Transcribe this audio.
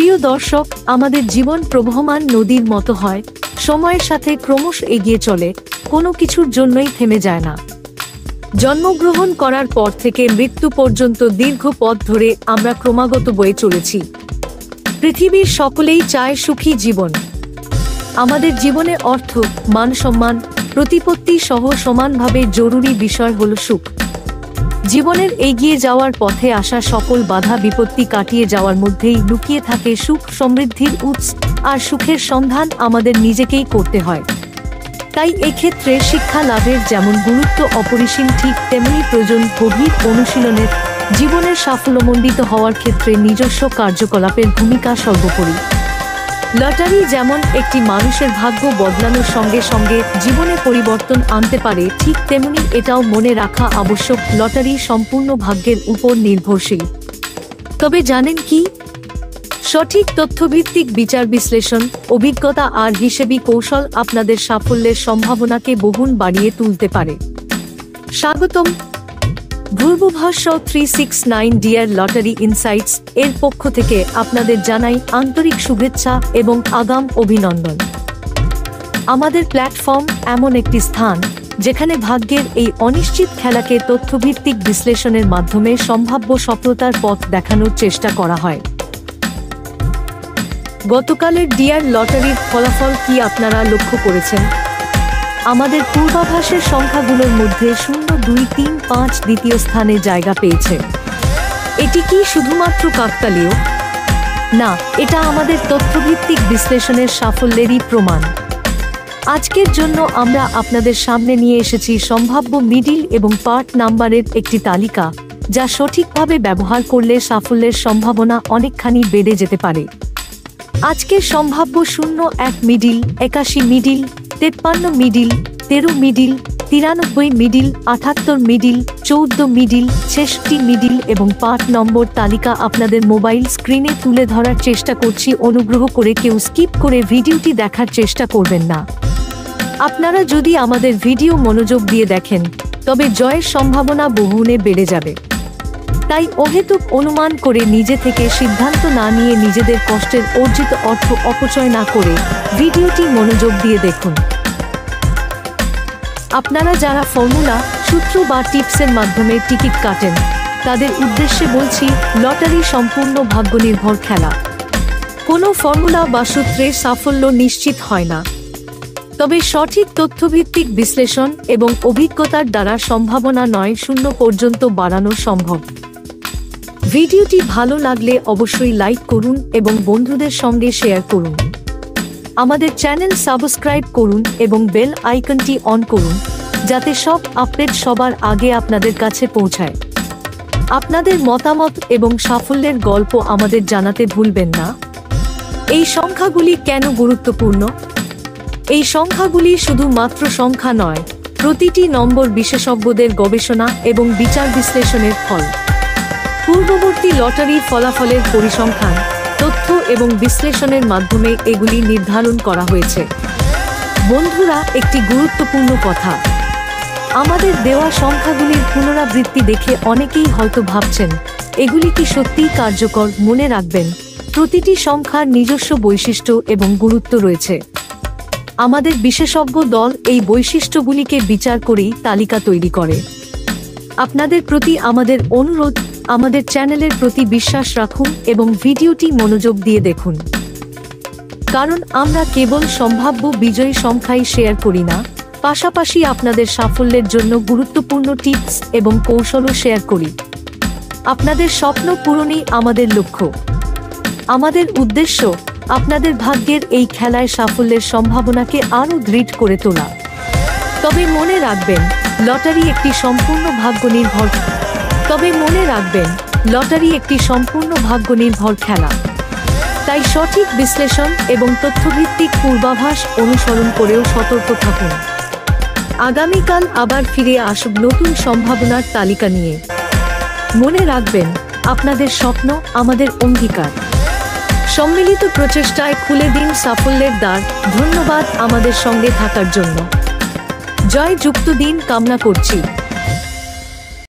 প্রিয় দর্শক, আমাদের জীবন প্রবহমান নদীর মতো হয়, সময়ের সাথে ক্রমশ এগিয়ে চলে, কোনো কিছুর জন্যই থেমে যায় না। জন্মগ্রহণ করার পর থেকে মৃত্যু পর্যন্ত দীর্ঘ পথ ধরে আমরা ক্রমাগত বয়ে চলেছি। পৃথিবীর সকলেই চায় সুখী জীবন। আমাদের জীবনে অর্থ, মান সম্মান, প্রতিপত্তি সহ সমানভাবে জরুরি বিষয় হল সুখ। জীবনের এগিয়ে যাওয়ার পথে আসা সকল বাধা বিপত্তি কাটিয়ে যাওয়ার মধ্যেই লুকিয়ে থাকে সুখ সমৃদ্ধির উৎস, আর সুখের সন্ধান আমাদের নিজেকেই করতে হয়। তাই এক্ষেত্রে শিক্ষা লাভের যেমন গুরুত্ব অপরিসীম, ঠিক তেমনি প্রয়োজন গভীর অনুশীলনের। জীবনের সাফল্যমণ্ডিত হওয়ার ক্ষেত্রে নিজস্ব কার্যকলাপের ভূমিকা সর্বোপরি। লটারি যেমন একটি মানুষের ভাগ্য বদলানোর সঙ্গে সঙ্গে জীবনে পরিবর্তন আনতে পারে, ঠিক তেমনি এটাও মনে রাখা আবশ্যক, লটারি সম্পূর্ণ ভাগ্যের উপর নির্ভরশীল। তবে জানেন কি? সঠিক তথ্যভিত্তিক বিচার বিশ্লেষণ, অভিজ্ঞতা আর হিসেবি কৌশল আপনাদের সাফল্যের সম্ভাবনাকে বহুগুণ বাড়িয়ে তুলতে পারে। স্বাগতম। পূর্বভাষ্য 369 ডিয়ার লটারি ইনসাইটস এর পক্ষ থেকে আপনাদের জানাই আন্তরিক শুভেচ্ছা এবং আগাম অভিনন্দন। আমাদের প্ল্যাটফর্ম এমন একটি স্থান যেখানে ভাগ্যের এই অনিশ্চিত খেলাকে তথ্যভিত্তিক বিশ্লেষণের মাধ্যমে সম্ভাব্য সফলতার পথ দেখানোর চেষ্টা করা হয়। গতকালের ডিয়ার লটারির ফলাফল কি আপনারা লক্ষ্য করেছেন? আমাদের পূর্বাভাসের সংখ্যাগুলোর মধ্যে 0, 2, 3, 5 দ্বিতীয় স্থানে জায়গা পেয়েছে। এটি কি শুধুমাত্র কাকতালীয়? না, এটা আমাদের তথ্যভিত্তিক বিশ্লেষণের সাফল্যেরই প্রমাণ। আজকের জন্য আমরা আপনাদের সামনে নিয়ে এসেছি সম্ভাব্য মিডিল এবং পার্ট নাম্বারের একটি তালিকা, যা সঠিকভাবে ব্যবহার করলে সাফল্যের সম্ভাবনা অনেকখানি বেড়ে যেতে পারে। আজকের সম্ভাব্য 0, 1 middle, 81 middle, 53 middle, 13 middle, 93 middle, 78 middle, 14 middle, 66 middle এবং পার্ট নম্বর তালিকা আপনাদের মোবাইল স্ক্রিনে তুলে ধরার চেষ্টা করছি। অনুগ্রহ করে কেউ স্কিপ করে ভিডিওটি দেখার চেষ্টা করবেন না। আপনারা যদি আমাদের ভিডিও মনোযোগ দিয়ে দেখেন, তবে জয়ের সম্ভাবনা বহুগুণে বেড়ে যাবে। তাই অহেতুক অনুমান করে নিজে থেকে সিদ্ধান্ত না নিয়ে নিজেদের কষ্টের অর্জিত অর্থ অপচয় না করে ভিডিওটি মনোযোগ দিয়ে দেখুন। আপনারা যারা ফর্মুলা, সূত্র বা টিপসের মাধ্যমে টিকিট কাটেন, তাদের উদ্দেশ্যে বলছি, লটারি সম্পূর্ণ ভাগ্যনির্ভর খেলা। কোনো ফর্মুলা বা সূত্রে সাফল্য নিশ্চিত হয় না, তবে সঠিক তথ্যভিত্তিক বিশ্লেষণ এবং অভিজ্ঞতার দ্বারা সম্ভাবনা 9-0 পর্যন্ত বাড়ানো সম্ভব। ভিডিওটি ভালো লাগলে অবশ্যই লাইক করুন এবং বন্ধুদের সঙ্গে শেয়ার করুন। আমাদের চ্যানেল সাবস্ক্রাইব করুন এবং বেল আইকনটি অন করুন, যাতে সব আপডেট সবার আগে আপনাদের কাছে পৌঁছায়। আপনাদের মতামত এবং সাফল্যের গল্প আমাদের জানাতে ভুলবেন না। এই সংখ্যাগুলি কেন গুরুত্বপূর্ণ? এই সংখ্যাগুলি শুধুমাত্র সংখ্যা নয়, প্রতিটি নম্বর বিশেষজ্ঞদের গবেষণা এবং বিচার বিশ্লেষণের ফল। পূর্ববর্তী লটারির ফলাফলের পরিসংখ্যান, তথ্য এবং বিশ্লেষণের মাধ্যমে এগুলি নির্ধারণ করা হয়েছে। বন্ধুরা, একটি গুরুত্বপূর্ণ কথা, আমাদের দেওয়া সংখ্যাগুলির পুনরাবৃত্তি দেখে অনেকেই হয়তো ভাবছেন, এগুলি কি সত্যিই কার্যকর? মনে রাখবেন, প্রতিটি সংখ্যার নিজস্ব বৈশিষ্ট্য এবং গুরুত্ব রয়েছে। আমাদের বিশেষজ্ঞ দল এই বৈশিষ্ট্যগুলিকে বিচার করেই তালিকা তৈরি করে। আপনাদের প্রতি আমাদের অনুরোধ, আমাদের চ্যানেলের প্রতি বিশ্বাস রাখুন এবং ভিডিওটি মনোযোগ দিয়ে দেখুন। কারণ আমরা কেবল সম্ভাব্য বিজয়ী সংখ্যাই শেয়ার করি না, পাশাপাশি আপনাদের সাফল্যের জন্য গুরুত্বপূর্ণ টিপস এবং কৌশলও শেয়ার করি। আপনাদের স্বপ্ন পূরণই আমাদের লক্ষ্য। আমাদের উদ্দেশ্য আপনাদের ভাগ্যের এই খেলায় সাফল্যের সম্ভাবনাকে আরও দৃঢ় করে তোলা। তবে মনে রাখবেন, লটারি একটি সম্পূর্ণ ভাগ্যনির্ভর খেলা। তাই সঠিক বিশ্লেষণ এবং তথ্যভিত্তিক পূর্বাভাস অনুসরণ করেও সতর্ক থাকুন। আগামীকাল আবার ফিরে আসব নতুন সম্ভাবনার তালিকা নিয়ে। মনে রাখবেন, আপনাদের স্বপ্ন আমাদের অঙ্গীকার। সম্মিলিত প্রচেষ্টায় খুলে দিন সাফল্যের দ্বার। ধন্যবাদ আমাদের সঙ্গে থাকার জন্য। জয় যুক্ত দিন কামনা করছি।